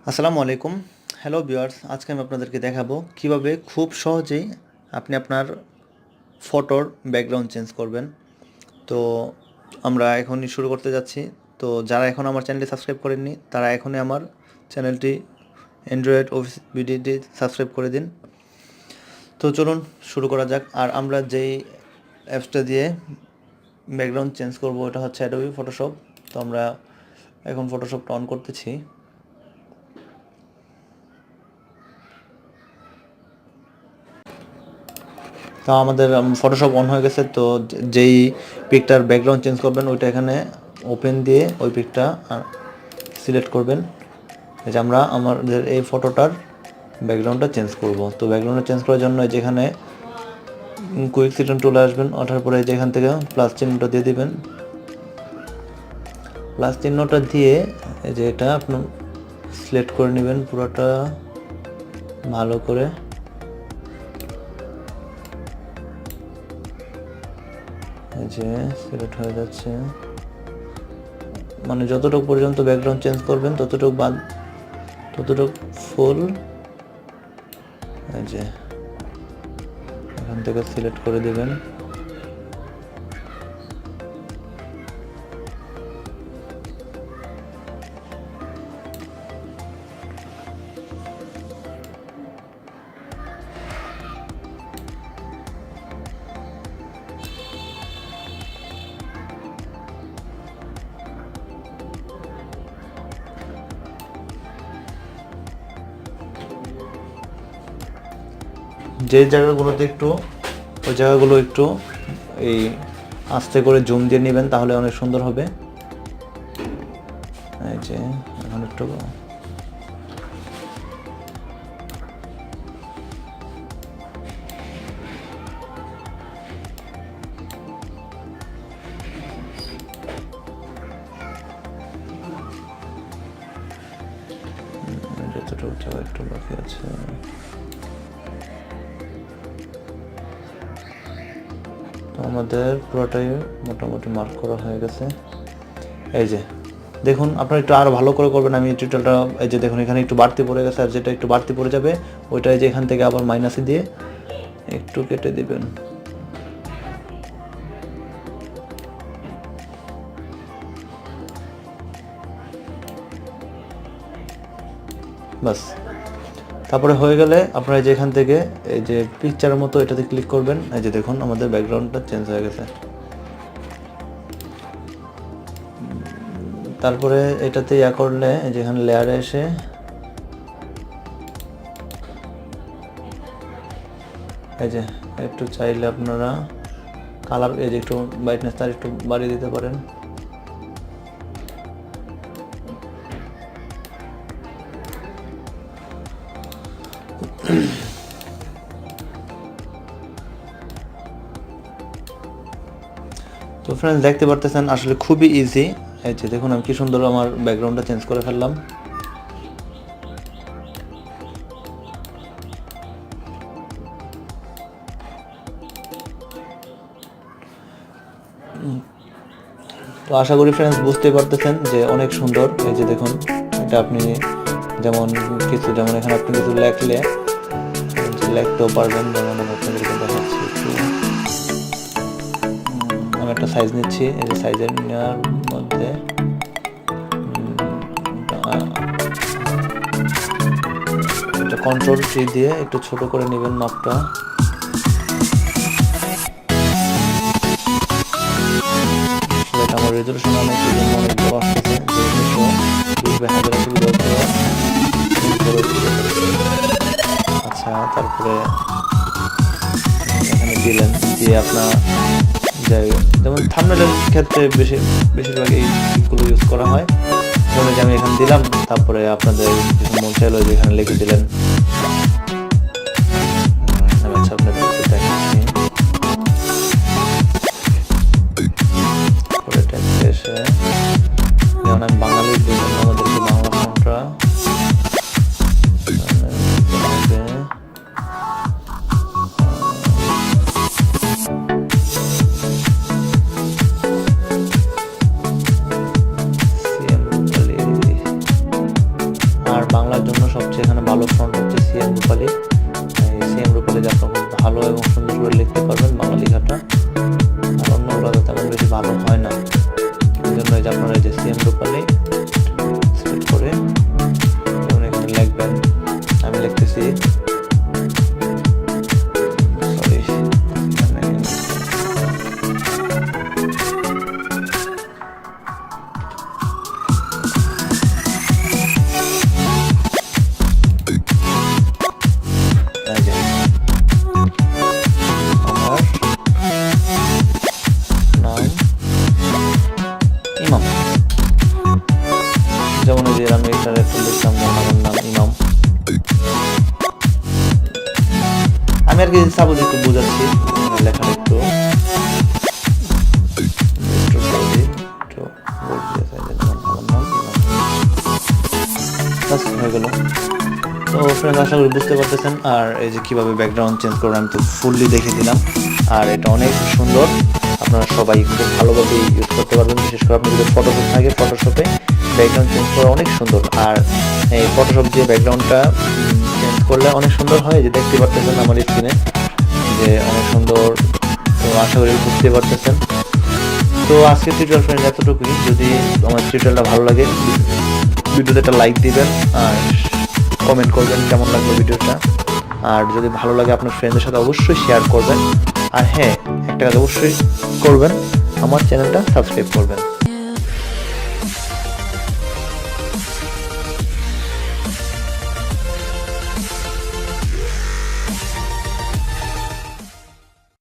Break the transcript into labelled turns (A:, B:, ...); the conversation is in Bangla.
A: আসসালামু আলাইকুম। হ্যালো ভিউয়ার্স, আজকে আমি আপনাদেরকে দেখাবো কিভাবে খুব সহজেই আপনি আপনার ফটোর ব্যাকগ্রাউন্ড চেঞ্জ করবেন। তো আমরা এখনই শুরু করতে যাচ্ছি। তো যারা এখন আমার চ্যানেলটি সাবস্ক্রাইব করেননি তারা এখনই আমার চ্যানেলটি অ্যান্ড্রয়েড অফিস ভিডিওটি সাবস্ক্রাইব করে দিন। তো চলুন শুরু করা যাক। আর আমরা যেই অ্যাপসটা দিয়ে ব্যাকগ্রাউন্ড চেঞ্জ করব ওটা হচ্ছে অ্যাডোবি ফটোশপ। তো আমরা এখন ফটোশপটা অন করতেছি। তো আমাদের ফটোশপ অন হয়ে গেছে। তো যেই পিকটার ব্যাকগ্রাউন্ড চেঞ্জ করবেন ওইটা এখানে ওপেন দিয়ে ওই পিকটা সিলেক্ট করবেন। এই যে আমরা আমাদের এই ফটোটার ব্যাকগ্রাউন্ডটা চেঞ্জ করব। তো ব্যাকগ্রাউন্ডটা চেঞ্জ করার জন্য যেখানে কুইক সিলেকশন টুলে আসবেন, ওঠার পরে যেখান থেকে প্লাস চিহ্নটা দিয়ে দিবেন। প্লাস চিহ্নটা দিয়ে এই যে এটা আপনি সিলেক্ট করে নেবেন পুরোটা ভালো করে। এই যে সিলেক্ট হয়ে যাচ্ছে, মানে যতটুকু পর্যন্ত ব্যাকগ্রাউন্ড চেঞ্জ করবেন ততটুকু ফুল এই যে এখান থেকে সিলেক্ট করে দেবেন। যে জায়গাগুলোতে একটু ওই জায়গাগুলো একটু এই আস্তে করে জুম দিয়ে নেবেন, তাহলে অনেক সুন্দর হবে। এই যে এখন একটু যতটুকু জায়গা একটু বাকি আছে। তো আমাদের পুরোটাই মোটামুটি মার্ক করা হয়ে গেছে। এই যে দেখুন, আপনারা একটু আরও ভালো করে করবেন। আমি টিউটোরিয়ালটা এই যে দেখুন এখানে একটু বাড়তি পড়ে গেছে, আর যেটা একটু বাড়তি পড়ে যাবে ওইটাই যে এখান থেকে আবার মাইনাসে দিয়ে একটু কেটে দিবেন। বাস, তারপরে হয়ে গেলে আপনারা যে এখান থেকে এই যে পিকচারের মতো এটাতে ক্লিক করবেন। এই যে দেখুন আমাদের ব্যাকগ্রাউন্ডটা চেঞ্জ হয়ে গেছে। তারপরে এটাতে ইয়া করলে যেখানে লেয়ারে এসে এই যে একটু চাইলে আপনারা কালার এই যে একটু ব্রাইটনেস তার একটু বাড়িয়ে দিতে পারেন। তো ফ্রেন্ডস দেখতে পারতেছেন আসলে খুবই ইজি। এই যে দেখুন আমি কি সুন্দর আমার ব্যাকগ্রাউন্ডটা চেঞ্জ করে ফেললাম। তো আশা করি ফ্রেন্ডস বুঝতে পারতেছেন যে অনেক সুন্দর। এই যে দেখুন এটা আপনি যেমন এখানে আপনি কিছু লিখতেও পারবেন। যেমন আমি আপনাদেরকে দেখাচ্ছি, আমি একটা সাইজ নিচ্ছি। এই যে সাইজের নেওয়ার মধ্যে এটা কন্ট্রোল সি দিয়ে একটু ছোট করে নেবেন মাপটা। আমার রেজলিউশন অনেক বড় আসতেছে, আচ্ছা তারপরে এখানে দিলেন দিয়ে আপনার যেমন থাম্বনেলের ক্ষেত্রে বেশিরভাগ এই টিপগুলো ইউজ করা হয়। যেমন যে আমি এখানে দিলাম, তারপরে আপনাদের কিছু মন চাইলো যে এখানে লিখে দিলেন। আমি আচ্ছা আপনাদেরকে দেখাচ্ছি। পরে টেক্সটে এসে যেমন আমি বাঙালির জন্য আমাদেরকে বাংলা ফন্টটা এই যে আপনারা এই যে সিএম রূপালী সিলেক্ট করে যেমন এখানে লিখবেন, আমি লিখতেছি ইমাম, যেমন এই যে আমি এখানে একটু লিখলাম আমার নাম ইমাম। আমি আর কি সাপোজ একটু বোঝাচ্ছি লেখাটা একটু হয়ে গেল। তো ফ্রেন্ড আশা করি বুঝতে পারতেছেন। আর এই যে কীভাবে ব্যাকগ্রাউন্ড চেঞ্জ করবেন আমি তো ফুললি দেখে দিলাম, আর এটা অনেক সুন্দর, আপনারা সবাই খুব ভালোভাবে ইউজ করতে পারবেন। বিশেষ করে আপনি যদি ফটোশপ থাকে, ফটোশপে ব্যাকগ্রাউন্ড চেঞ্জ করা অনেক সুন্দর। আর এই ফটোশপ দিয়ে ব্যাকগ্রাউন্ডটা চেঞ্জ করলে অনেক সুন্দর হয়, যে দেখতে পারতেছেন আমার স্ক্রিনে যে অনেক সুন্দর। তো আশা করি বুঝতে পারতেছেন। তো আজকের টিউটোরিয়াল ফ্রেন্ড এতটুকুই। যদি আমার টিউটোরিয়ালটা ভালো লাগে ভিডিওতে একটা লাইক দিবেন আর কমেন্ট করবেন কেমন লাগবে ভিডিওটা। আর যদি ভালো লাগে আপনার ফ্রেন্ডদের সাথে অবশ্যই শেয়ার করবেন। আর হ্যাঁ, একটা কাজ অবশ্যই করবেন, আমার চ্যানেলটা সাবস্ক্রাইব করবেন।